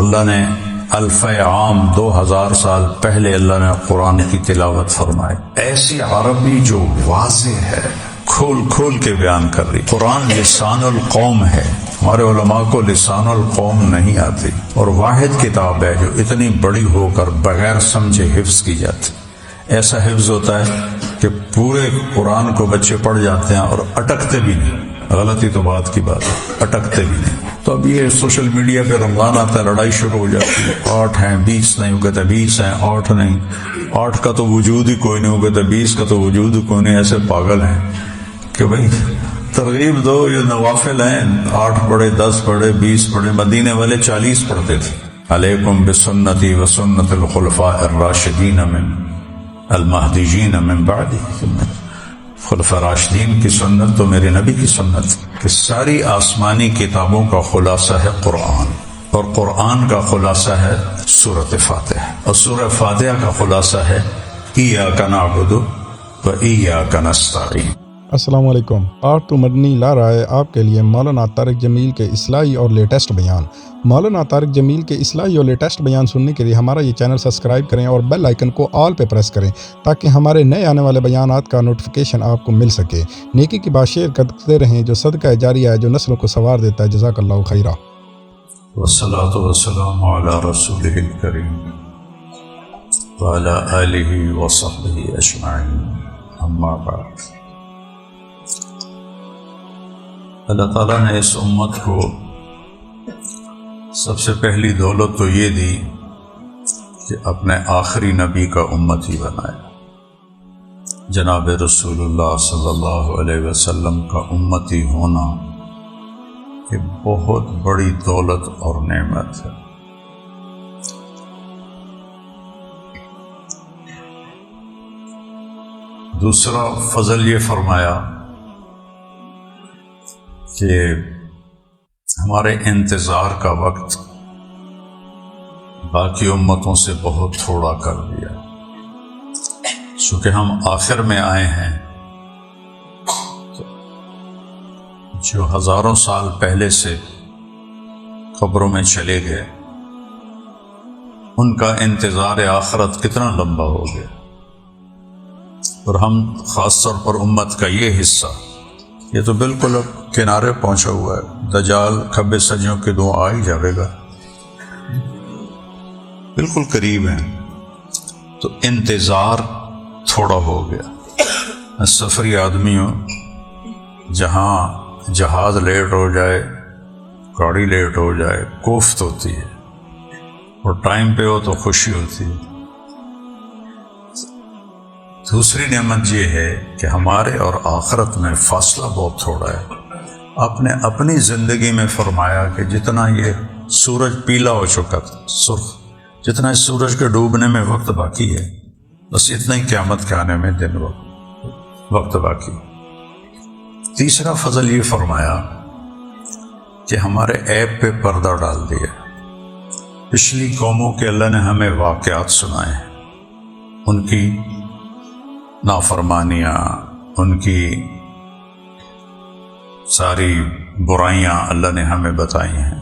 اللہ نے الف عام 2000 سال پہلے اللہ نے قرآن کی تلاوت فرمائی، ایسی عربی جو واضح ہے، کھول کھول کے بیان کر رہی۔ قرآن لسان القوم ہے، ہمارے علماء کو لسان القوم نہیں آتی، اور واحد کتاب ہے جو اتنی بڑی ہو کر بغیر سمجھے حفظ کی جاتی۔ ایسا حفظ ہوتا ہے کہ پورے قرآن کو بچے پڑھ جاتے ہیں اور اٹکتے بھی نہیں۔ غلطی تو بات کی بات ہے، اٹکتے بھی نہیں۔ تو اب یہ سوشل میڈیا پہ رمضان آتا ہے، لڑائی شروع ہو جاتی ہے، 8 ہیں 20 نہیں، وہ کہتے 20 ہیں 8 نہیں، 8 کا تو وجود ہی کوئی نہیں، وہ کہتے 20 کا تو وجود ہی کوئی نہیں۔ ایسے پاگل ہیں کہ بھائی ترغیب دو، یہ نوافل ہیں، 8 پڑھے 10 پڑھے 20 پڑھے، مدینے والے 40 پڑھتے تھے۔ علیکم بسنتی وسنت الخلفاء الراشدین من المہدیین من بعدی، خلفاء راشدین کی سنت تو میرے نبی کی سنت، کہ ساری آسمانی کتابوں کا خلاصہ ہے قرآن، اور قرآن کا خلاصہ ہے سورۃ فاتحہ، اور سورۃ فاتحہ کا خلاصہ ہے ایاک نعبد و ایاک نستعین۔ السلام علیکم۔ آرٹ ٹو مدنی لا رہا ہے آپ کے لیے مولانا طارق جمیل کے اصلاحی اور لیٹسٹ بیان۔ مولانا طارق جمیل کے اصلاحی اور لیٹسٹ بیان سننے کے لیے ہمارا یہ چینل سبسکرائب کریں اور بیل آئیکن کو آل پہ پریس کریں تاکہ ہمارے نئے آنے والے بیانات کا نوٹیفیکیشن آپ کو مل سکے۔ نیکی کی بات شیئر کرتے رہیں جو صدقہ جاریہ ہے، جو نسلوں کو سنوار دیتا ہے۔ جزاک اللہ خیرہ۔ والصلاة والسلام على رسوله الكريم وعلى آله وصحبه أجمعين، أما بعد۔ اللہ تعالیٰ نے اس امت کو سب سے پہلی دولت تو یہ دی کہ اپنے آخری نبی کا امتی بنایا۔ جناب رسول اللہ صلی اللہ علیہ وسلم کا امتی ہونا یہ بہت بڑی دولت اور نعمت ہے۔ دوسرا فضل یہ فرمایا کہ ہمارے انتظار کا وقت باقی امتوں سے بہت تھوڑا کر دیا، چونکہ ہم آخر میں آئے ہیں۔ جو ہزاروں سال پہلے سے قبروں میں چلے گئے، ان کا انتظار آخرت کتنا لمبا ہو گیا، اور ہم خاص طور پر امت کا یہ حصہ یہ تو بالکل اب کنارے پہنچا ہوا ہے۔ دجال کھبے سجیوں کے دو آ ہی جاوے گا، بالکل قریب ہیں، تو انتظار تھوڑا ہو گیا۔ سفری آدمیوں، جہاں جہاز لیٹ ہو جائے، گاڑی لیٹ ہو جائے، کوفت ہوتی ہے، اور ٹائم پہ ہو تو خوشی ہوتی ہے۔ دوسری نعمت یہ ہے کہ ہمارے اور آخرت میں فاصلہ بہت تھوڑا ہے۔ آپ نے اپنی زندگی میں فرمایا کہ جتنا یہ سورج پیلا ہو چکا تھا، سرخ، جتنا اس سورج کے ڈوبنے میں وقت باقی ہے، بس اتنا ہی قیامت کے آنے میں دن وقت باقی۔ تیسرا فضل یہ فرمایا کہ ہمارے عیب پہ پردہ ڈال دیا۔ پچھلی قوموں کے اللہ نے ہمیں واقعات سنائے ہیں، ان کی نافرمانیاں، ان کی ساری برائیاں اللہ نے ہمیں بتائی ہیں،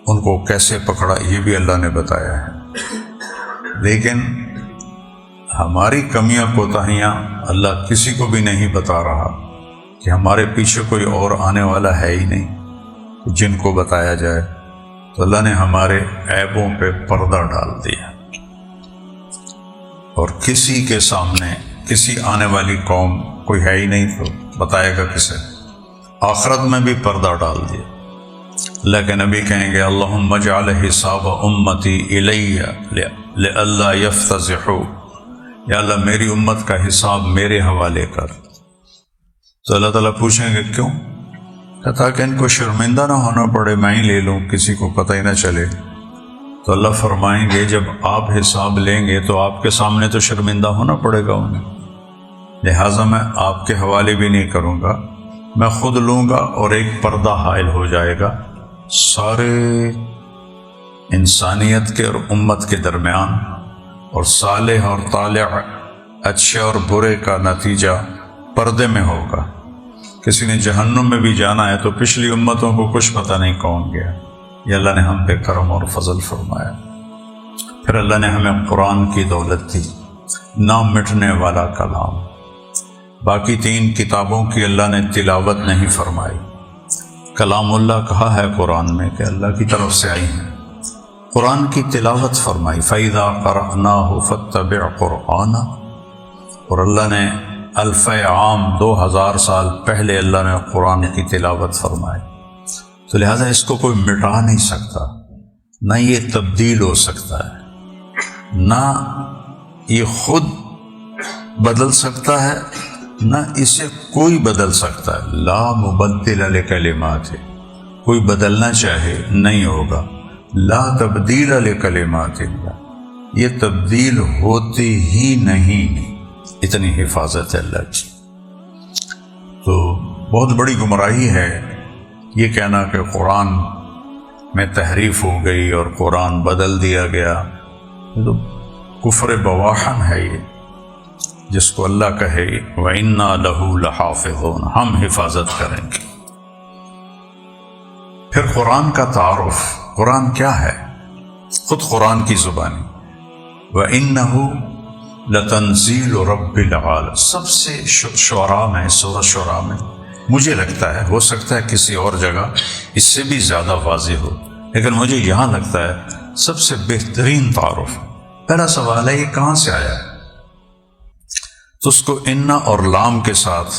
ان کو کیسے پکڑا یہ بھی اللہ نے بتایا ہے۔ لیکن ہماری کمیاں کوتاہیاں اللہ کسی کو بھی نہیں بتا رہا، کہ ہمارے پیچھے کوئی اور آنے والا ہے ہی نہیں جن کو بتایا جائے، تو اللہ نے ہمارے عیبوں پہ پردہ ڈال دیا، اور کسی کے سامنے کسی آنے والی قوم کوئی ہے ہی نہیں تو بتائے گا کسے۔ آخرت میں بھی پردہ ڈال دیا۔ اللہ کے نبی کہیں گے اللہم اجعل حساب امتی الی لئلا یفتضحوا، یا اللہ میری امت کا حساب میرے حوالے کر۔ تو اللہ تعالیٰ پوچھیں گے کیوں؟ تاکہ ان کو شرمندہ نہ ہونا پڑے، میں ہی لے لوں، کسی کو پتہ ہی نہ چلے۔ تو اللہ فرمائیں گے جب آپ حساب لیں گے تو آپ کے سامنے تو شرمندہ ہونا پڑے گا انہیں، لہٰذا میں آپ کے حوالے بھی نہیں کروں گا، میں خود لوں گا، اور ایک پردہ حائل ہو جائے گا سارے انسانیت کے اور امت کے درمیان، اور صالح اور طالع، اچھے اور برے کا نتیجہ پردے میں ہوگا۔ کسی نے جہنم میں بھی جانا ہے تو پچھلی امتوں کو کچھ پتہ نہیں کون گیا، یہ اللہ نے ہم پہ کرم اور فضل فرمایا۔ پھر اللہ نے ہمیں قرآن کی دولت دی، نہ مٹنے والا کلام۔ باقی 3 کتابوں کی اللہ نے تلاوت نہیں فرمائی، کلام اللہ کہا ہے قرآن میں کہ اللہ کی طرف سے آئی ہیں، قرآن کی تلاوت فرمائی۔ فَإِذَا قَرَأْنَاهُ فَاتَّبِعْ قُرْآنَهُ، اور اللہ نے الف عام 2000 سال پہلے اللہ نے قرآن کی تلاوت فرمائی، تو لہذا اس کو کوئی مٹا نہیں سکتا، نہ یہ تبدیل ہو سکتا ہے، نہ یہ خود بدل سکتا ہے، نہ اسے کوئی بدل سکتا ہے۔ لا مبدل لکلمات، کوئی بدلنا چاہے نہیں ہوگا۔ لا تبدیل لکلمات اللہ، یہ تبدیل ہوتی ہی نہیں، اتنی حفاظت ہے اللہ کی۔ تو بہت بڑی گمراہی ہے یہ کہنا کہ قرآن میں تحریف ہو گئی اور قرآن بدل دیا گیا، یہ تو کفر بواحن ہے یہ، جس کو اللہ کہے وَإِنَّا لَهُ لَحَافِظُونَ، ہم حفاظت کریں گے۔ پھر قرآن کا تعارف، قرآن کیا ہے؟ خود قرآن کی زبانی، وَإِنَّهُ لَتَنزِيلُ رَبِّ الْعَالَمِينَ، سب سے شعراء میں، سورہ شعراء میں مجھے لگتا ہے، ہو سکتا ہے کسی اور جگہ اس سے بھی زیادہ واضح ہو، لیکن مجھے یہاں لگتا ہے سب سے بہترین تعارف۔ پہلا سوال ہے یہ کہاں سے آیا ہے؟ تو اس کو انا اور لام کے ساتھ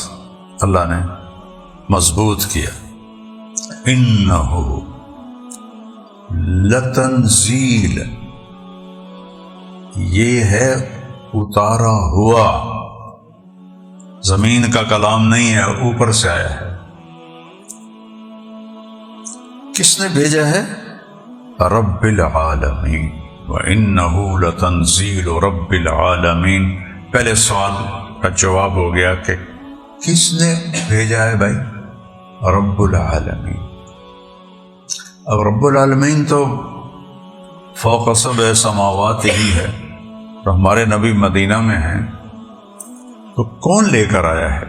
اللہ نے مضبوط کیا، انہو لتنزیل، یہ ہے اتارا ہوا، زمین کا کلام نہیں ہے، اوپر سے آیا ہے۔ کس نے بھیجا ہے؟ رب العالمین، وَإِنَّهُ لَتَنزِيلُ رَبِّ الْعَالَمِينَ۔ پہلے سوال کا جواب ہو گیا کہ کس نے بھیجا ہے بھائی؟ رب العالمین۔ اب رب العالمین تو فوق سبع سماوات ہی ہے، اور ہمارے نبی مدینہ میں ہیں، تو کون لے کر آیا ہے؟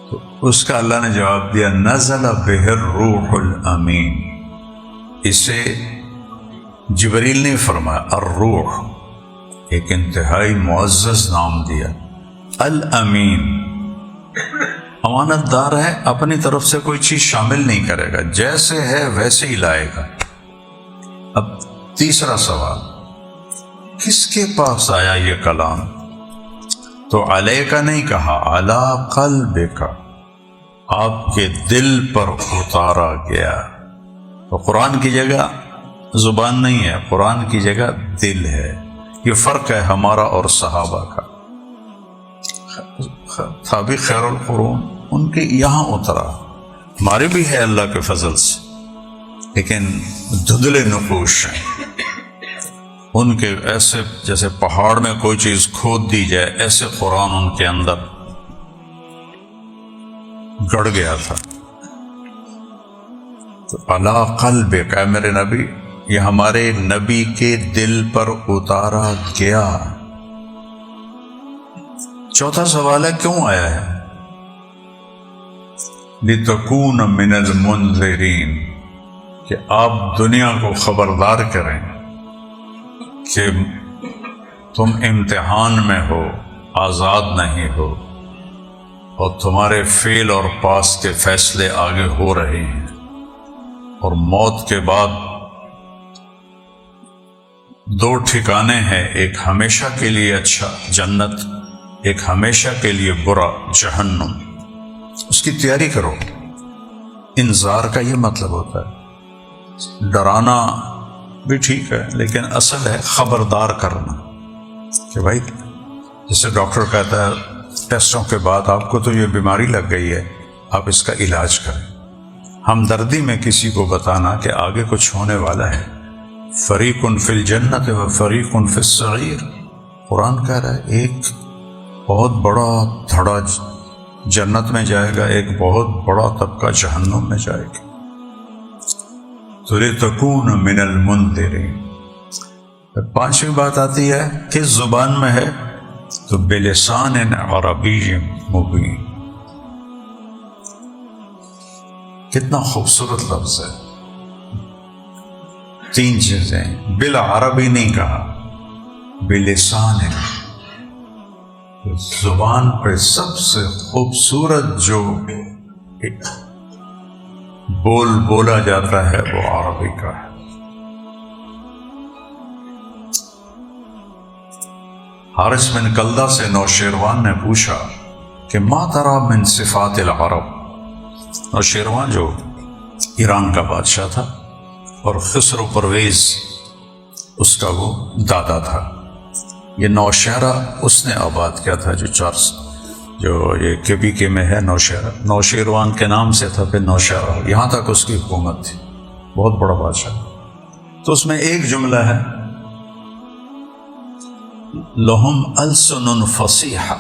تو اس کا اللہ نے جواب دیا نزل بہ الروح الامین، اسے جبریل نے فرمایا، الروح ایک انتہائی معزز نام دیا، الامین امانت دار ہے، اپنی طرف سے کوئی چیز شامل نہیں کرے گا، جیسے ہے ویسے ہی لائے گا۔ اب تیسرا سوال، کس کے پاس آیا یہ کلام؟ تو علیہ کا نہیں کہا، علی قلبک، آپ کے دل پر اتارا گیا۔ تو قرآن کی جگہ زبان نہیں ہے، قرآن کی جگہ دل ہے۔ یہ فرق ہے ہمارا اور صحابہ کا۔ تابع خیر القرون ان کے یہاں اترا، ہمارے بھی ہے اللہ کے فضل سے، لیکن دھندلے نقوش ہیں ان کے، ایسے جیسے پہاڑ میں کوئی چیز کھود دی جائے، ایسے قرآن ان کے اندر گڑ گیا تھا۔ تو علی قلبک، اے میرے نبی، یہ ہمارے نبی کے دل پر اتارا گیا۔ چوتھا سوال ہے کیوں آیا ہے؟ لِتَكُونَ مِنَ الْمُنذِرِينَ، کہ آپ دنیا کو خبردار کریں کہ تم امتحان میں ہو، آزاد نہیں ہو، اور تمہارے فعل اور پاس کے فیصلے آگے ہو رہے ہیں، اور موت کے بعد 2 ٹھکانے ہیں، ایک ہمیشہ کے لیے اچھا جنت، ایک ہمیشہ کے لیے برا جہنم۔ اس کی تیاری کرو۔ انذار کا یہ مطلب ہوتا ہے، ڈرانا بھی ٹھیک ہے، لیکن اصل ہے خبردار کرنا، کہ بھائی جیسے ڈاکٹر کہتا ہے ٹیسٹوں کے بعد آپ کو تو یہ بیماری لگ گئی ہے، آپ اس کا علاج کریں۔ ہمدردی میں کسی کو بتانا کہ آگے کچھ ہونے والا ہے، فریق فی الجنت و فریق فی السعیر، قرآن کہہ رہا ہے ایک بہت بڑا دھڑا جنت میں جائے گا، ایک بہت بڑا طبقہ جہنم میں جائے گا۔ تو لِتَكُونَ مِنَ الْمُنذِرِينَ۔ 5ویں بات آتی ہے کس زبان میں ہے؟ تو بِلِسَانٍ عَرَبِيٍّ مُبِينٍ۔ کتنا خوبصورت لفظ ہے، تین چیزیں بالعربی نہیں کہا، بلسان ہے، زبان پہ سب سے خوبصورت جو بول بولا جاتا ہے وہ عربی کا ہے۔ حارث بن کلدہ سے نوشیروان نے پوچھا کہ ما ترى من صفات العرب۔ نوشیروان جو ایران کا بادشاہ تھا اور خسرو پرویز اس کا وہ دادا تھا۔ یہ نوشہرہ اس نے آباد کیا تھا، جو یہ کبھی کے میں ہے نوشہرہ، نوشیروان کے نام سے تھا، پھر نوشہرہ، یہاں تک اس کی حکومت تھی، بہت بڑا بادشاہ۔ تو اس میں ایک جملہ ہے لہم السن فصیحہ،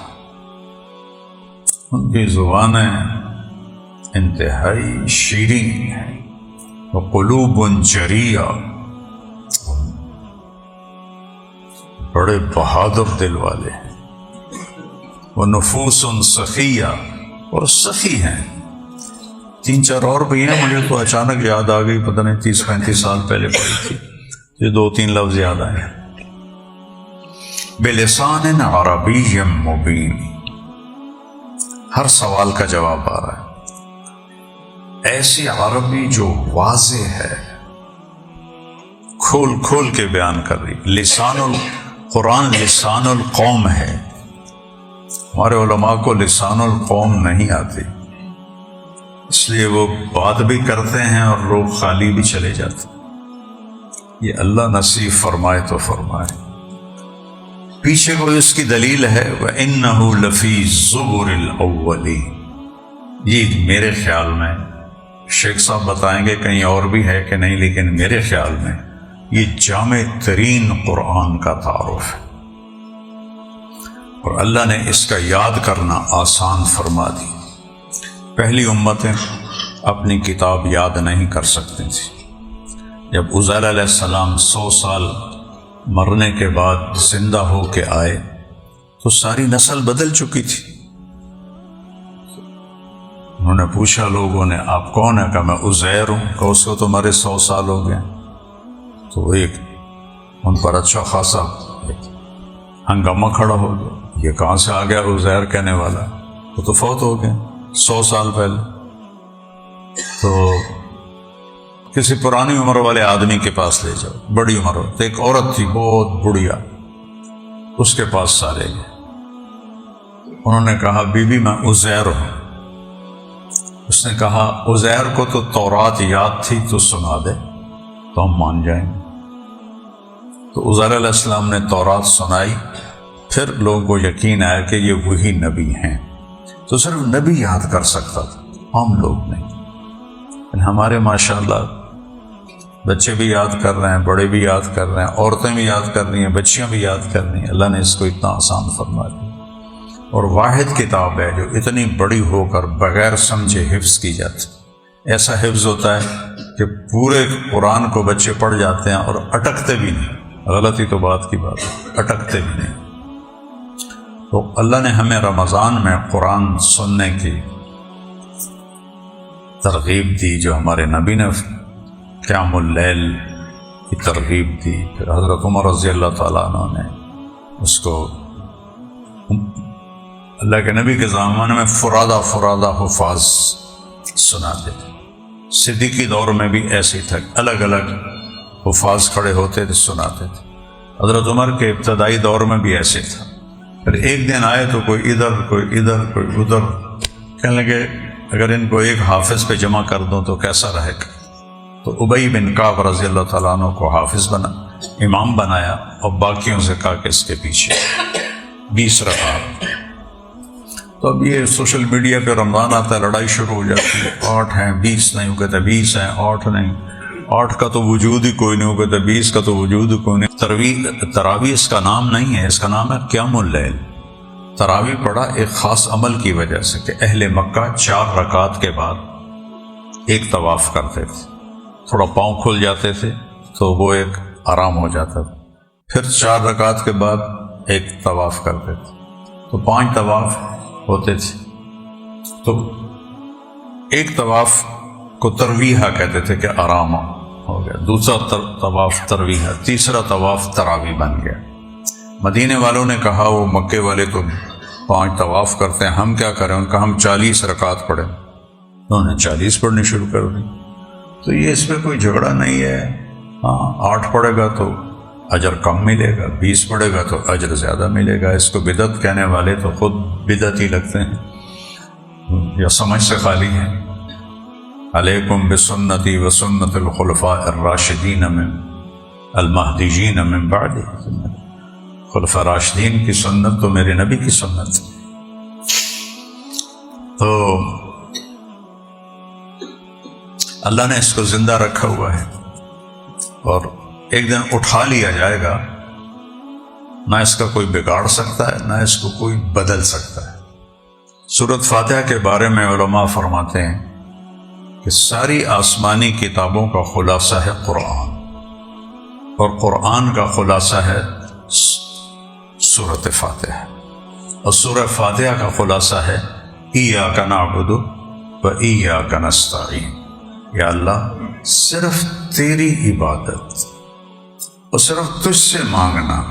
ان کی زبانیں انتہائی شیریں ہیں، وقلوب جریہ، بڑے بہادر دل والے ہیں، وہ نفوس سخیہ، اور سخی ہیں۔ تین چار اور بھی ہیں، مجھے تو اچانک یاد آ گئی، پتہ نہیں 30-35 سال پہلے پڑھی تھی، یہ 2-3 لفظ یاد آئے ہیں۔ بلسان عربی مبین، ہر سوال کا جواب آ رہا ہے، ایسی عربی جو واضح ہے، کھول کھول کے بیان کر رہی۔ قرآن لسان القوم ہے، ہمارے علماء کو لسان القوم نہیں آتی، اس لیے وہ بات بھی کرتے ہیں اور لوگ خالی بھی چلے جاتے ہیں۔ یہ اللہ نصیب فرمائے تو فرمائے۔ پیچھے کوئی اس کی دلیل ہے وَإِنَّهُ لَفِي زُبُرِ الْأَوَّلِينَ، یہ میرے خیال میں، شیخ صاحب بتائیں گے کہیں اور بھی ہے کہ نہیں، لیکن میرے خیال میں یہ جامع ترین قرآن کا تعارف ہے، اور اللہ نے اس کا یاد کرنا آسان فرما دی۔ پہلی امتیں اپنی کتاب یاد نہیں کر سکتی تھی، جب عزیر علیہ السلام 100 سال مرنے کے بعد زندہ ہو کے آئے تو ساری نسل بدل چکی تھی۔ انہوں نے پوچھا لوگوں نے آپ کون ہیں؟ کہا میں عزیر ہوں۔ کہ اس کو تمہارے 100 سال ہو گئے۔ تو ایک ان پر اچھا خاصا ہنگامہ کھڑا ہو گیا، یہ کہاں سے آ گیا عزیر کہنے والا، وہ تو فوت ہو گئے 100 سال پہلے۔ تو کسی پرانی عمر والے آدمی کے پاس لے جاؤ، بڑی عمر ہو، تو ایک عورت تھی بہت بڑھیا، اس کے پاس سارے گئے۔ انہوں نے کہا بی بی میں عزیر ہوں۔ اس نے کہا عزیر کو تو تورات یاد تھی، تو سنا دے تو ہم مان جائیں گے۔ تو عزیر علیہ السلام نے تورات سنائی، پھر لوگوں کو یقین آیا کہ یہ وہی نبی ہیں۔ تو صرف نبی یاد کر سکتا تھا، عام لوگ نہیں۔ ہمارے ماشاءاللہ بچے بھی یاد کر رہے ہیں، بڑے بھی یاد کر رہے ہیں، عورتیں بھی یاد کر رہی ہیں، بچیاں بھی یاد کر رہی ہیں۔ اللہ نے اس کو اتنا آسان فرما دیا، اور واحد کتاب ہے جو اتنی بڑی ہو کر بغیر سمجھے حفظ کی جاتی۔ ایسا حفظ ہوتا ہے کہ پورے قرآن کو بچے پڑھ جاتے ہیں اور اٹکتے بھی نہیں، غلطی تو بات کی بات ہے، اٹکتے بھی نہیں۔ تو اللہ نے ہمیں رمضان میں قرآن سننے کی ترغیب دی، جو ہمارے نبی نے قیام اللیل کی ترغیب دی، پھر حضرت عمر رضی اللہ تعالیٰ عنہ نے اس کو اللہ کے نبی کے زمانے میں فرادہ حفاظ سناتے تھے۔ صدیقی دور میں بھی ایسے ہی تھا، الگ الگ حفاظ کھڑے ہوتے تھے، سناتے تھے۔ حضرت عمر کے ابتدائی دور میں بھی ایسے تھا۔ پھر ایک دن آئے تو کوئی ادھر کوئی ادھر کوئی ادھر، کہنے لگے اگر ان کو ایک حافظ پہ جمع کر دوں تو کیسا رہے گا؟ تو ابی بن کعب رضی اللہ تعالیٰ عنہ کو حافظ بنا، امام بنایا، اور باقیوں سے کہا کہ اس کے پیچھے 20 رکعت۔ تو اب یہ سوشل میڈیا پہ رمضان آتا ہے، لڑائی شروع ہو جاتی ہے، 8 ہیں 20 نہیں، وہ کہتے 20 ہیں 8 نہیں، 8 کا تو وجود ہی کوئی نہیں، وہ کہتے 20 کا تو وجود ہی کوئی نہیں۔ تراویح اس کا نام نہیں ہے، اس کا نام ہے قیام اللیل۔ تراویح پڑھا ایک خاص عمل کی وجہ سے کہ اہل مکہ 4 رکعت کے بعد ایک طواف کرتے تھے، تھوڑا پاؤں کھل جاتے تھے تو وہ ایک آرام ہو جاتا تھا، پھر 4 رکعت کے بعد ایک طواف کرتے تھے، تو 5 طواف ہوتے تھے۔ تو ایک طواف کو ترویحہ کہتے تھے کہ آرام ہو گیا، دوسرا طواف ترویح ہے، تیسرا طواف تراویح بن گیا۔ مدینے والوں نے کہا وہ مکے والے تو 5 طواف کرتے ہیں، ہم کیا کریں؟ ان کا ہم 40 رکعت پڑھیں، انہوں نے 40 پڑھنی شروع کر دی۔ تو یہ اس پہ کوئی جھگڑا نہیں ہے، ہاں 8 پڑھے گا تو اجر کم ملے گا، 20 پڑھے گا تو اجر زیادہ ملے گا۔ اس کو بدعت کہنے والے تو خود بدعت ہی لگتے ہیں یا سمجھ سے خالی ہیں۔ علیکم بسنتی وسنت الخلفاء الراشدین من المہدیین من بعد، خلفاء راشدین کی سنت تو میرے نبی کی سنت۔ تو اللہ نے اس کو زندہ رکھا ہوا ہے اور ایک دن اٹھا لیا جائے گا، نہ اس کا کوئی بگاڑ سکتا ہے نہ اس کو کوئی بدل سکتا ہے۔ سورۃ فاتحہ کے بارے میں علماء فرماتے ہیں کہ ساری آسمانی کتابوں کا خلاصہ ہے قرآن، اور قرآن کا خلاصہ ہے سورۃ فاتحہ، اور سورۃ فاتحہ کا خلاصہ ہے ایاک نعبد و ایاک نستعین، یا اللہ صرف تیری عبادت اور صرف تجھ سے مانگنا۔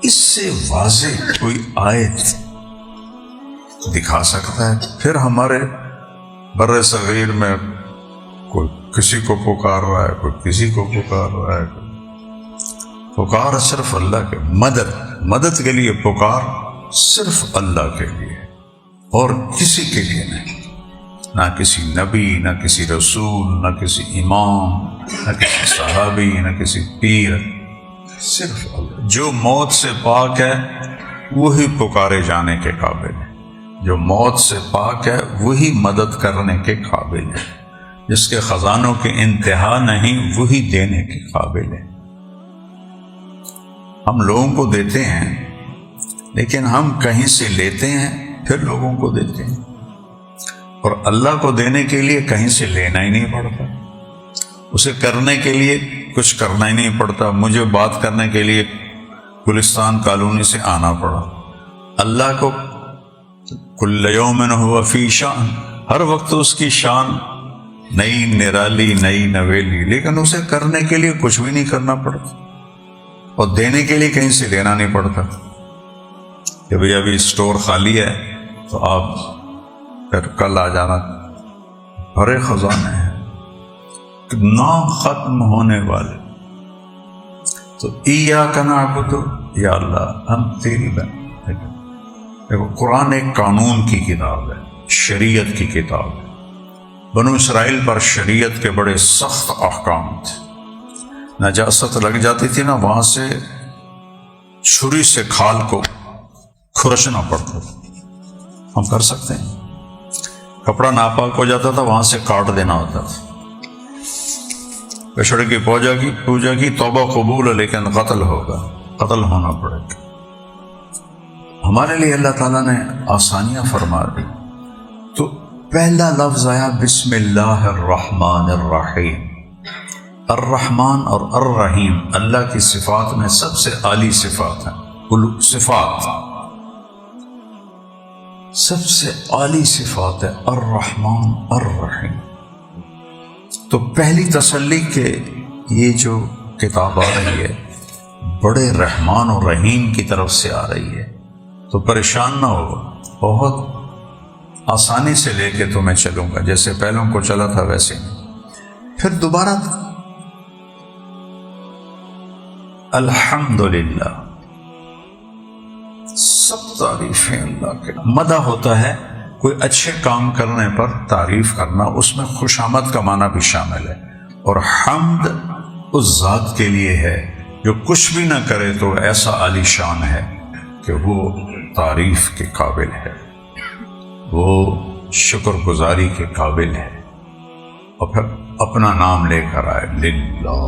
اس سے واضح کوئی آیت دکھا سکتا ہے؟ پھر ہمارے بر صغیر میں کوئی کسی کو پکار رہا ہے، کوئی کسی کو پکار رہا ہے، پکار صرف اللہ کے، مدد کے لیے پکار صرف اللہ کے لیے اور کسی کے لیے نہیں، نہ کسی نبی، نہ کسی رسول، نہ کسی امام، نہ کسی صحابی، نہ کسی پیر، صرف اللہ۔ جو موت سے پاک ہے وہی پکارے جانے کے قابل ہے، جو موت سے پاک ہے وہی مدد کرنے کے قابل ہے، جس کے خزانوں کی انتہا نہیں وہی دینے کے قابل ہے۔ ہم لوگوں کو دیتے ہیں لیکن ہم کہیں سے لیتے ہیں پھر لوگوں کو دیتے ہیں، اور اللہ کو دینے کے لیے کہیں سے لینا ہی نہیں پڑتا، اسے کرنے کے لیے کچھ کرنا ہی نہیں پڑتا۔ مجھے بات کرنے کے لیے گلستان کالونی سے آنا پڑا۔ اللہ کو کل یوم ہوا فی شان، ہر وقت اس کی شان نئی نرالی، نئی نویلی، لیکن اسے کرنے کے لیے کچھ بھی نہیں کرنا پڑتا، اور دینے کے لیے کہیں سے لینا نہیں پڑتا کہ بھئی ابھی اسٹور خالی ہے تو آپ پھر کل آ جانا۔ بھرے خزانے ہیں نہ ختم ہونے والے۔ تو ایاک نعبد، یا اللہ ہم تیری بندے۔ دیکھو قرآن ایک قانون کی کتاب ہے، شریعت کی کتاب ہے۔ بنو اسرائیل پر شریعت کے بڑے سخت احکام تھے، نجاست لگ جاتی تھی نا، وہاں سے چھری سے کھال کو کھرچنا پڑتا تھا۔ ہم کر سکتے ہیں، کپڑا ناپاک ہو جاتا تھا وہاں سے کاٹ دینا ہوتا تھا۔ بچڑے کی پوجا کی توبہ قبول ہے لیکن قتل ہوگا، قتل ہونا پڑے گا۔ ہمارے لیے اللہ تعالیٰ نے آسانیاں فرما دی۔ تو پہلا لفظ آیا بسم اللہ الرحمن الرحیم۔ الرحمن اور الرحیم اللہ کی صفات میں سب سے اعلی صفات ہیں، صفات سب سے اعلی صفات ہے الرحمن الرحیم۔ تو پہلی تسلی کہ یہ جو کتاب آ رہی ہے بڑے رحمان اور رحیم کی طرف سے آ رہی ہے، تو پریشان نہ ہو، بہت آسانی سے لے کے تو میں چلوں گا، جیسے پہلوں کو چلا تھا ویسے نہیں۔ پھر دوبارہ الحمدللہ، سب تعریفیں اللہ کے۔ مدح ہوتا ہے کوئی اچھے کام کرنے پر تعریف کرنا، اس میں خوش آمد کا معنی بھی شامل ہے، اور حمد اس ذات کے لیے ہے جو کچھ بھی نہ کرے تو ایسا عالی شان ہے کہ وہ تعریف کے قابل ہے، وہ شکر گزاری کے قابل ہے۔ اور پھر اپنا نام لے کر آئے للہ،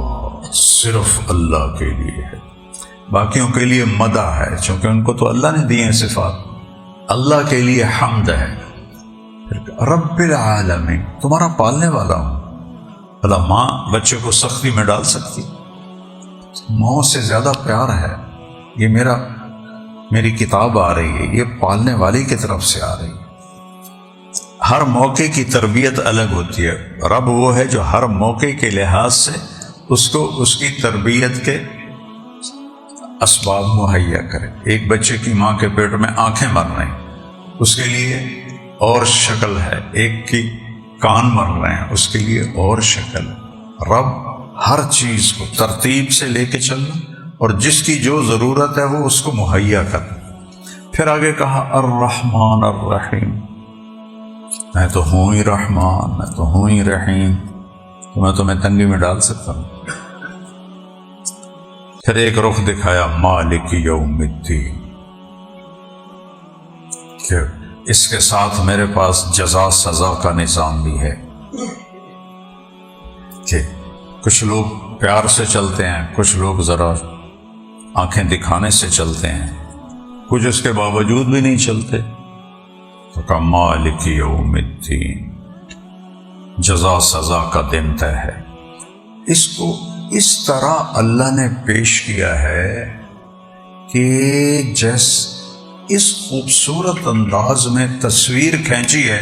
صرف اللہ کے لیے ہے، باقیوں کے لیے مدح ہے چونکہ ان کو تو اللہ نے دی ہیں صفات، اللہ کے لیے حمد ہے۔ رب العالمین، تمہارا پالنے والا ہوں۔ بھلا ماں بچے کو سختی میں ڈال سکتی؟ ماں سے زیادہ پیار ہے۔ یہ میری کتاب آ رہی ہے، یہ پالنے والے کی طرف سے آ رہی ہے۔ ہر موقع کی تربیت الگ ہوتی ہے. رب وہ ہے جو ہر موقع کے لحاظ سے اس کو اس کی تربیت کے اسباب مہیا کرے. ایک بچے کی ماں کے پیٹ میں آنکھیں مر رہی ہیں، اس کے لیے اور شکل ہے. ایک کی کان مر رہے ہیں، اس کے لیے اور شکل ہے. رب ہر چیز کو ترتیب سے لے کے چلنا اور جس کی جو ضرورت ہے وہ اس کو مہیا کرنا. پھر آگے کہا الرحمن الرحیم، میں تو ہوں ہی رحمان، میں تو ہوں ہی رحیم، تو میں تمہیں تنگی میں ڈال سکتا ہوں. پھر ایک رخ دکھایا مالک یوم الدین، کہ اس کے ساتھ میرے پاس جزا سزا کا نظام بھی ہے. کہ کچھ لوگ پیار سے چلتے ہیں، کچھ لوگ ذرا آنکھیں دکھانے سے چلتے ہیں، کچھ اس کے باوجود بھی نہیں چلتے. تو کہا مالک یوم الدین، جزا سزا کا دن طے ہے. اس کو اس طرح اللہ نے پیش کیا ہے کہ جیس اس خوبصورت انداز میں تصویر کھینچی ہے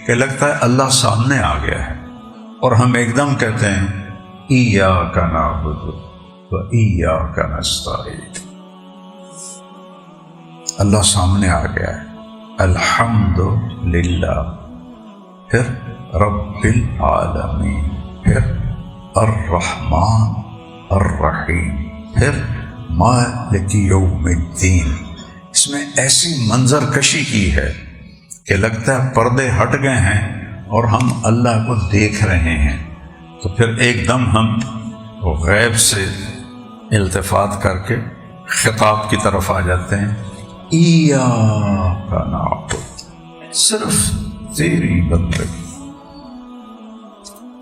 کہ لگتا ہے اللہ سامنے آ گیا ہے، اور ہم ایک دم کہتے ہیں ایاک نعبد و ایاک نستعین. اللہ سامنے آ گیا ہے. الحمد للہ، پھر رب العالمین، پھر الرحمن الرحیم، پھر مالک یوم الدین. اس میں ایسی منظر کشی کی ہے کہ لگتا ہے پردے ہٹ گئے ہیں اور ہم اللہ کو دیکھ رہے ہیں. تو پھر ایک دم ہم وہ غیب سے التفات کر کے خطاب کی طرف آ جاتے ہیں. ایاک نعبد، صرف تیری بندگی.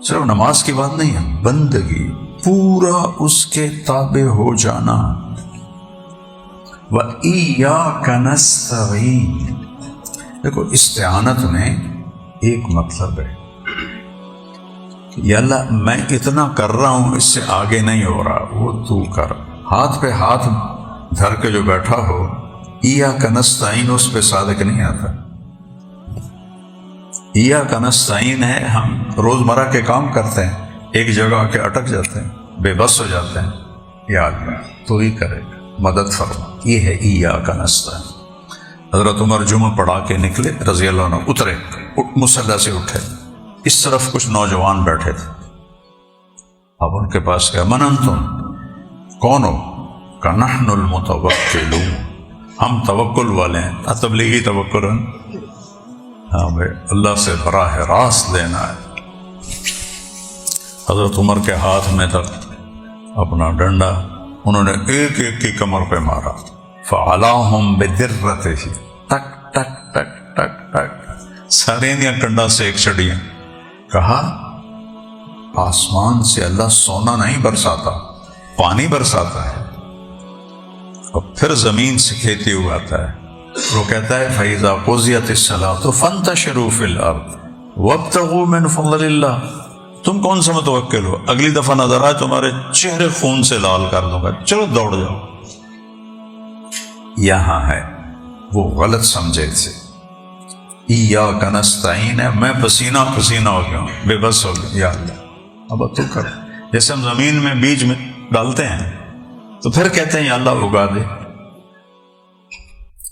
صرف نماز کی بات نہیں ہے، بندگی پورا اس کے تابع ہو جانا. وَإِيَّاكَ نَسْتَعِينُ. دیکھو استعانت میں ایک مطلب ہے کہ یا اللہ میں اتنا کر رہا ہوں، اس سے آگے نہیں ہو رہا، وہ تو کر. ہاتھ پہ ہاتھ دھر کے جو بیٹھا ہو، ایاک نستعین اس پہ صادق نہیں آتا. ایاک نستعین ہے ہم روزمرہ کے کام کرتے ہیں، ایک جگہ آ کے اٹک جاتے ہیں، بے بس ہو جاتے ہیں. یا اللہ تو ہی کرے گا، مدد فرما. یہ ہے ایاک نستعین. حضرت عمر جمعہ پڑھا کے نکلے رضی اللہ عنہ، اترے، مصلی سے اٹھے، اس طرف کچھ نوجوان بیٹھے تھے. اب ان کے پاس کہا من انتم، کون ہو؟ کہ نحن المتوکلون، ہم توکل والے ہیں. تبلیغی توکل ہے، ہاں بھائی اللہ سے براہ راست لینا ہے. حضرت عمر کے ہاتھ میں تک اپنا ڈنڈا انہوں نے ایک ایک کی کمر پہ مارا. فعلاہم بدرتہ، ٹک ٹک ٹک ٹک ٹک، سارے دیا کنڈا سے ایک چڑیاں. کہا آسمان سے اللہ سونا نہیں برساتا، پانی برساتا ہے، اور پھر زمین سے کھیتی اگاتا ہے. وہ کہتا ہے فَإِذَا قُضِيَتِ الصَّلَاةُ فَانتَشِرُوا فِي الْأَرْضِ وَابْتَغُوا مِنْ فَضْلِ اللَّهِ. تم کون سا متوکل ہو؟ اگلی دفعہ نظر آئے تمہارے چہرے خون سے لال کر دوں گا، چلو دوڑ جاؤ. یہاں ہے وہ غلط سمجھے تھے. ایاک نستعین ہے، میں پسینہ پسینہ ہو گیا ہوں، بے بس ہو گیا. یا اللہ اب تو کر. جیسے ہم زمین میں بیج میں ڈالتے ہیں تو پھر کہتے ہیں یا اللہ اگا دے،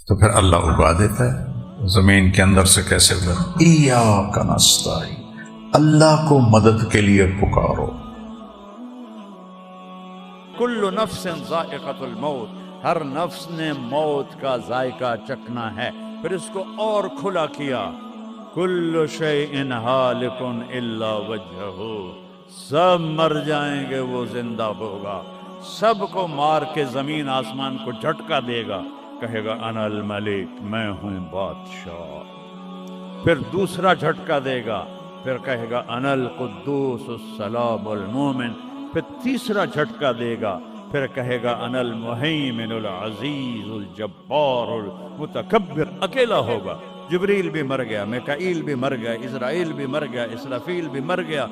تو پھر اللہ اگا دیتا ہے. زمین کے اندر سے کیسے اگا؟ ایاک نستعین، اللہ کو مدد کے لیے پکارو. کل نفس ذائقۃ الموت، ہر نفس نے موت کا ذائقہ چکھنا ہے. پھر اس کو اور کھلا کیا، کل شیء ہالک الا وجہہ، سب مر جائیں گے وہ زندہ ہوگا. سب کو مار کے زمین آسمان کو جھٹکا دے گا، کہے گا انا الملک، میں ہوں بادشاہ. پھر دوسرا جھٹکا دے گا، پھر کہے گا انا القدوس السلام المومن. پھر تیسرا جھٹکا دے گا، پھر کہے گا انا المہیمن العزیز الجبار المتکبر. اکیلا ہوگا. جبریل بھی مر گیا، میکائیل بھی مر گیا، اسرائیل بھی مر گیا، اسرافیل بھی مر گیا،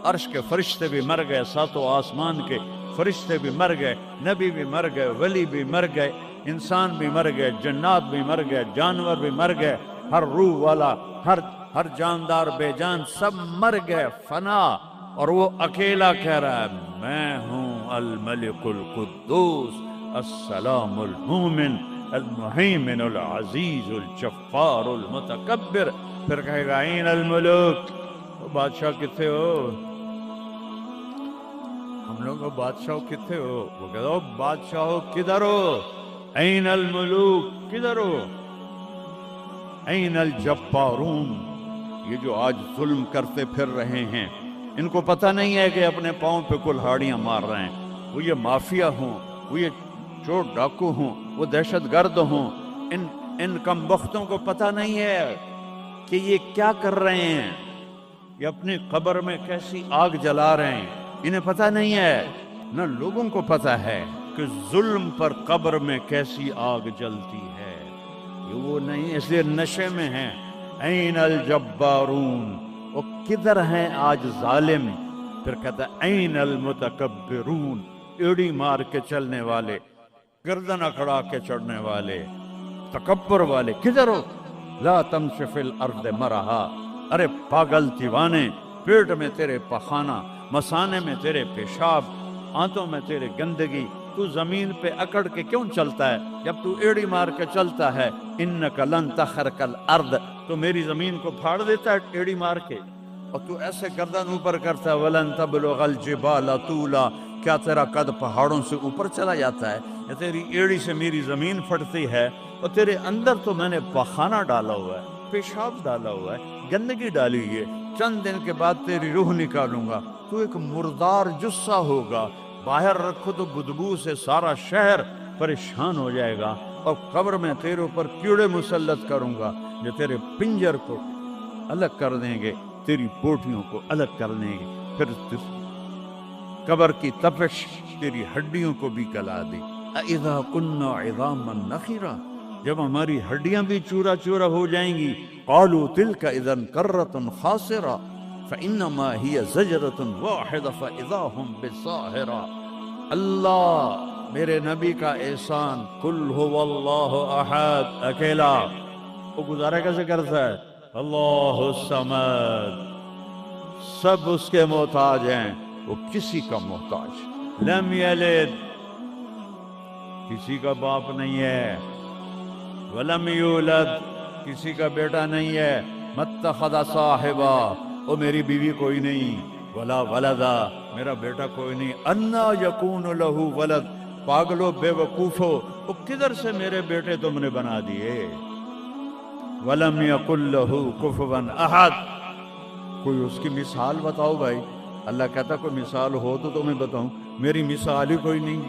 عرش کے فرشتے بھی مر گئے، ساتوں آسمان کے فرشتے بھی مر گئے، نبی بھی مر گئے، ولی بھی مر گئے، انسان بھی مر گئے، جنات بھی مر گئے، جانور بھی مر گئے. ہر روح والا، ہر جاندار بے جان سب مر گئے فنا، اور وہ اکیلا کہہ رہا ہے میں ہوں الملک القدوس السلام المومن المہیمن العزیز الجبار المتکبر۔ پھر کہے گا این الملوک، بادشاہ کتنے ہو؟ ہم لوگ بادشاہ کتنے ہو؟ وہ کہتا ہو بادشاہ کدھر ہو؟ این الملوک، کدھر ہو؟ این الجبارون، یہ جو آج ظلم کرتے پھر رہے ہیں، ان کو پتہ نہیں ہے کہ اپنے پاؤں پہ کلہاڑیاں مار رہے ہیں، وہ یہ مافیا ہوں، وہ یہ چور ڈاکو ہوں، وہ دہشت گرد ہوں، ان کم بختوں کو پتہ نہیں ہے کہ یہ کیا کر رہے ہیں، یہ اپنی قبر میں کیسی آگ جلا رہے ہیں، انہیں پتہ نہیں ہے۔ نہ لوگوں کو پتہ ہے کہ ظلم پر قبر میں کیسی آگ جلتی ہے، یہ وہ نہیں، اس لیے نشے میں ہیں۔ این الجبارون، وہ کدھر ہیں آج ظالم؟ پھر کہتا ہے این المتکبرون، ایڑی مار کے چلنے والے، گردن اکڑا کے چڑھنے والے، تکبر والے، کدھر ہو؟ لا تمشی فی الارض مرحا، ارے پاگل دیوانے، پیٹ میں تیرے پخانہ، مثانے میں تیرے پیشاب، آنتوں میں تیرے گندگی، تو زمین پہ اکڑ کے کیوں چلتا ہے جب تو ایڑی مار کے چلتا ہے؟ انک لن تخرق الارض، تو میری زمین کو پھاڑ دیتا ہے ایڑی مار کے، اور تو ایسے گردن اوپر کرتا ہے ولن تبلغ الجبال طولا، کیا تیرا قد پہاڑوں سے اوپر چلا جاتا ہے؟ یا تیری ایڑی سے میری زمین پھٹتی ہے؟ اور تیرے اندر تو میں نے پخانہ ڈالا ہوا ہے، پیشاب ڈالا ہوا ہے، گندگی ڈالی ہوئی ہے، چند دن کے بعد تیری روح نکالوں گا، تو ایک مردار جثہ ہوگا، باہر رکھو تو بدبو سے سارا شہر پریشان ہو جائے گا، اور قبر میں تیرے اوپر کیڑے مسلط کروں گا جو تیرے پنجر کو الگ کر دیں گے، تیری بوٹیوں کو الگ کر دیں گے، پھر قبر کی تپش تیری ہڈیوں کو بھی گلا دی۔ اذا كنا عظاما نخرا، جب ہماری ہڈیاں بھی چورا چورا ہو جائیں گی، قالوا تلك اذا كرة خاسرة فانما هي زجرة واحدة فاذا هم بالساهرة۔ اللہ میرے نبی کا احسان، قل هو اللہ احد، اکیلا، وہ گزارا کیسے کرتا ہے؟ اللہ الصمد، سب اس کے محتاج ہیں، وہ کسی کا محتاج، لم یلد، کسی کا باپ نہیں ہے، ولم یولد، کسی کا بیٹا نہیں ہے، متخذ صاحبہ، وہ میری بیوی کوئی نہیں، ولا ولدا، میرا بیٹا کوئی نہیں، انا یکون لہ ولد، پاگلو بے وقوفو، وہ کدھر سے میرے بیٹے تم نے بنا دیے، ولم یکن لہ کفوا احد، کوئی اس کی مثال بتاؤ بھائی۔ اللہ کہتا کوئی مثال ہو تو تمہیں بتاؤں، میری مثال ہی کوئی نہیں،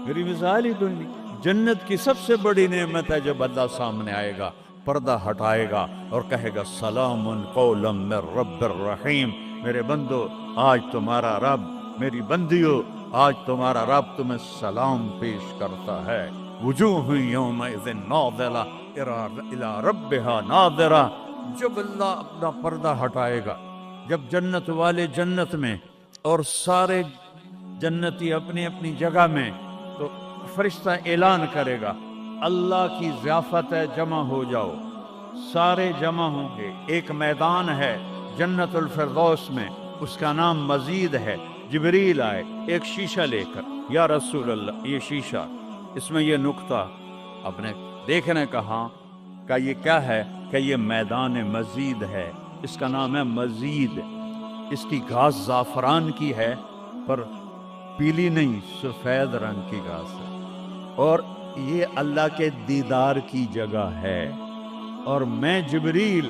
میری مثال ہی کوئی نہیں۔ جنت کی سب سے بڑی نعمت ہے جب اللہ سامنے آئے گا، پردہ ہٹائے گا اور کہے گا سلام قولا من رب الرحیم، میرے بندو آج تمہارا رب، میری بندیو آج تمہارا رب تمہیں سلام پیش کرتا ہے۔ وجوہ یومئذ ناظرہ الی ربہا ناظرہ، جب اللہ اپنا پردہ ہٹائے گا، جب جنت والے جنت میں اور سارے جنتی اپنی اپنی جگہ میں، تو فرشتہ اعلان کرے گا اللہ کی ضیافت ہے، جمع ہو جاؤ، سارے جمع ہوں گے، ایک میدان ہے جنت الفردوس میں، اس کا نام مزید ہے، جبریل آئے ایک شیشہ لے کر، یا رسول اللہ یہ شیشہ، اس میں یہ نقطہ آپ نے دیکھنے کہا کہ یہ کیا ہے، کہ یہ میدان مزید ہے، اس کا نام ہے مزید، اس کی گھاس زعفران کی ہے پر پیلی نہیں، سفید رنگ کی گھاس ہے، اور یہ اللہ کے دیدار کی جگہ ہے، اور میں جبریل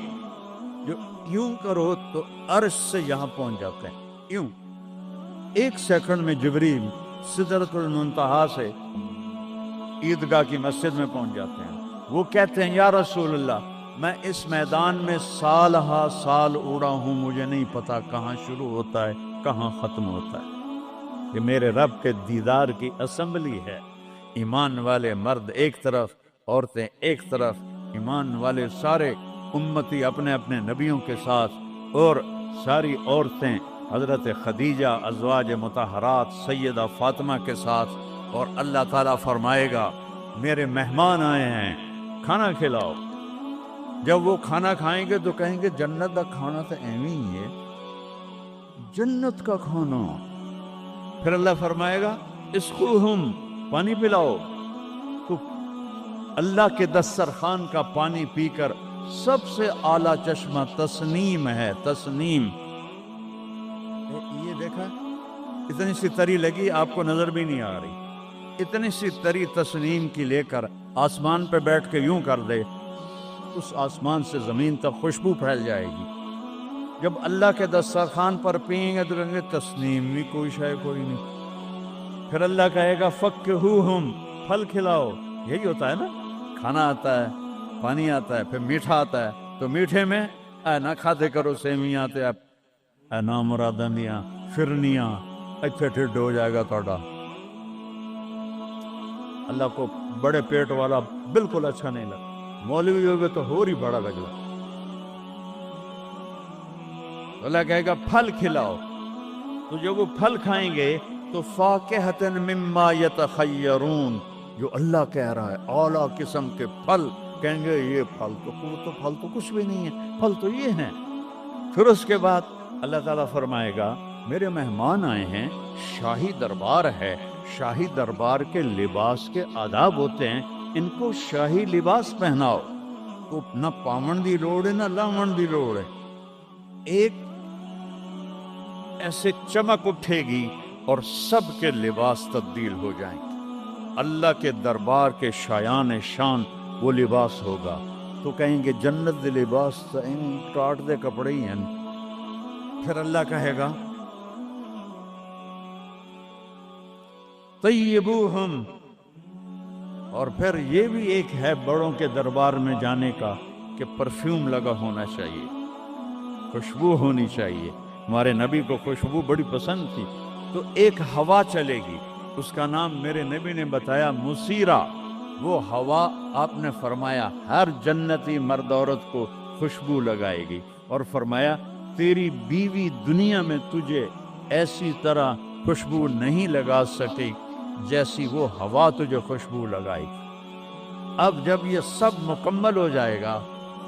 جو یوں کرو تو عرش سے یہاں پہنچ جاتے ہیں، یوں ایک سیکنڈ میں جبریل سدرۃ المنتہا سے عیدگاہ کی مسجد میں پہنچ جاتے ہیں۔ وہ کہتے ہیں یا رسول اللہ میں اس میدان میں سال ہا سال اڑا ہوں، مجھے نہیں پتا کہاں شروع ہوتا ہے کہاں ختم ہوتا ہے، یہ میرے رب کے دیدار کی اسمبلی ہے، ایمان والے مرد ایک طرف، عورتیں ایک طرف، ایمان والے سارے امتی اپنے اپنے نبیوں کے ساتھ، اور ساری عورتیں حضرت خدیجہ ازواج مطہرات سیدہ فاطمہ کے ساتھ، اور اللہ تعالیٰ فرمائے گا میرے مہمان آئے ہیں کھانا کھلاؤ، جب وہ کھانا کھائیں گے تو کہیں گے جنت کا کھانا تو ایویں ہی ہے، جنت کا کھانا۔ پھر اللہ فرمائے گا اسقوہم، پانی پلاؤ، تو اللہ کے دسترخوان کا پانی پی کر سب سے اعلیٰ چشمہ تسنیم ہے، تسنیم۔ یہ دیکھا، اتنی سی تری لگی، آپ کو نظر بھی نہیں آ رہی، اتنی سی تری تسنیم کی لے کر آسمان پہ بیٹھ کے یوں کر دے، اس آسمان سے زمین تک خوشبو پھیل جائے گی۔ جب اللہ کے دسترخوان پر پئیں گے تو کہیں گے تسنیم بھی کوئی شے کوئی نہیں۔ پھر اللہ کہے گا فکہوہم، پھل کھلاؤ۔ یہی ہوتا ہے نا، کھانا آتا ہے، پانی آتا ہے، پھر میٹھا آتا ہے، تو میٹھے میں اے نہ کھاتے کرو سیویاں تے اے نا مراداں دیاں فرنیاں، اتنے ٹھڈ ہو جائے گا تھوڑا۔ اللہ کو بڑے پیٹ والا بالکل اچھا نہیں لگتا، مولوی ہوگے تو اور ہی بڑا لگا۔ اللہ کہے گا پھل کھلاؤ، تو جب وہ پھل کھائیں گے تو فاکہۃ مما یتخیرون، جو اللہ کہہ رہا ہے اعلیٰ قسم کے پھل، کہیں گے یہ پھل تو کچھ بھی نہیں ہے، پھل تو یہ ہیں۔ پھر اس کے بعد اللہ تعالیٰ فرمائے گا میرے مہمان آئے ہیں، شاہی دربار ہے، شاہی دربار کے لباس کے آداب ہوتے ہیں، ان کو شاہی لباس پہناؤ۔ تو نہ پاون دی لوڑ ہے نہ لاون دی لوڑ ہے، ایک ایسے چمک اٹھے گی اور سب کے لباس تبدیل ہو جائیں گے۔ اللہ کے دربار کے شایان شان وہ لباس ہوگا، تو کہیں گے جنت دے لباس تو ان ٹاٹ دے کپڑے ہی ہیں۔ پھر اللہ کہے گا طیبوہم، اور پھر یہ بھی ایک ہے بڑوں کے دربار میں جانے کا کہ پرفیوم لگا ہونا چاہیے، خوشبو ہونی چاہیے۔ ہمارے نبی کو خوشبو بڑی پسند تھی، تو ایک ہوا چلے گی، اس کا نام میرے نبی نے بتایا مسیرہ۔ وہ ہوا آپ نے فرمایا ہر جنتی مرد عورت کو خوشبو لگائے گی، اور فرمایا تیری بیوی دنیا میں تجھے ایسی طرح خوشبو نہیں لگا سکی جیسی وہ ہوا تجھے خوشبو لگائی۔ اب جب یہ سب مکمل ہو جائے گا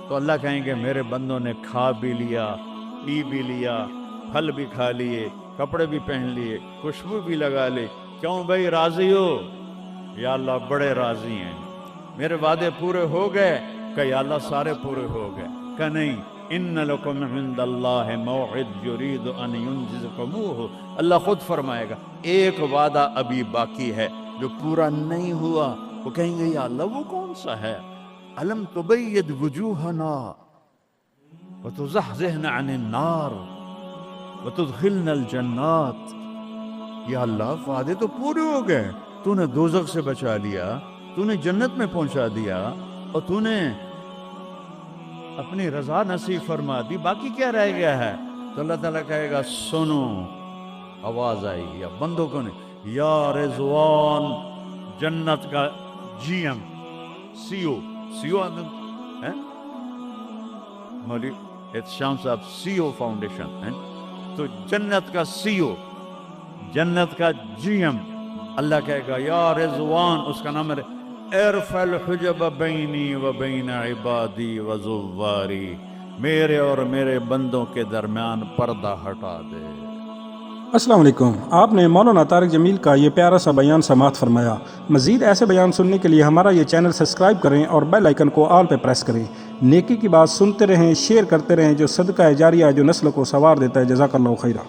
تو اللہ کہیں گے میرے بندوں نے کھا بھی لیا، پی بھی لیا، پھل بھی کھا لیے، کپڑے بھی پہن لیے، خوشبو بھی لگا لے، کیوں بھائی راضی ہو؟ یا اللہ بڑے راضی ہیں، میرے وعدے پورے ہو گئے؟ کہ یا اللہ سارے پورے ہو گئے۔ کہ نہیں، ان لکم عند اللہ موعد یرید ان ینجزکموہ، اللہ خود فرمائے گا ایک وعدہ ابھی باقی ہے جو پورا نہیں ہوا۔ وہ کہیں گے یا اللہ وہ کون سا ہے؟ الم تبید وجوہنا وتزحزحنا عن النار وتدخلنا الجنات۔ یا اللہ وعدے تو پورے ہو گئے، تو نے دوزخ سے بچا لیا، تو نے جنت میں پہنچا دیا، اور تو نے اپنی رضا نصیب فرما دی، باقی کیا رہ گیا ہے؟ تو اللہ تعالیٰ کہے گا سنو، آواز آئی یا بندوں کو نہیں، یا رضوان، جنت کا جی ایم، سی او ہے مولوی احتشام صاحب، سی او فاؤنڈیشن ہے، تو جنت کا سی او، جنت کا جی ایم، اللہ کہے گا یا رضوان، اس کا نام ہے ارفع الحجب بینی و بین عبادی و زواری، میرے اور میرے بندوں کے درمیان پردہ ہٹا دے۔ السلام علیکم۔ آپ نے مولانا طارق جمیل کا یہ پیارا سا بیان سماعت فرمایا۔ مزید ایسے بیان سننے کے لیے ہمارا یہ چینل سبسکرائب کریں اور بیل آئیکن کو آل پہ پریس کریں۔ نیکی کی بات سنتے رہیں، شیئر کرتے رہیں، جو صدقہ جاریہ جو نسل کو سنوار دیتا ہے۔ جزاک اللہ خیرہ۔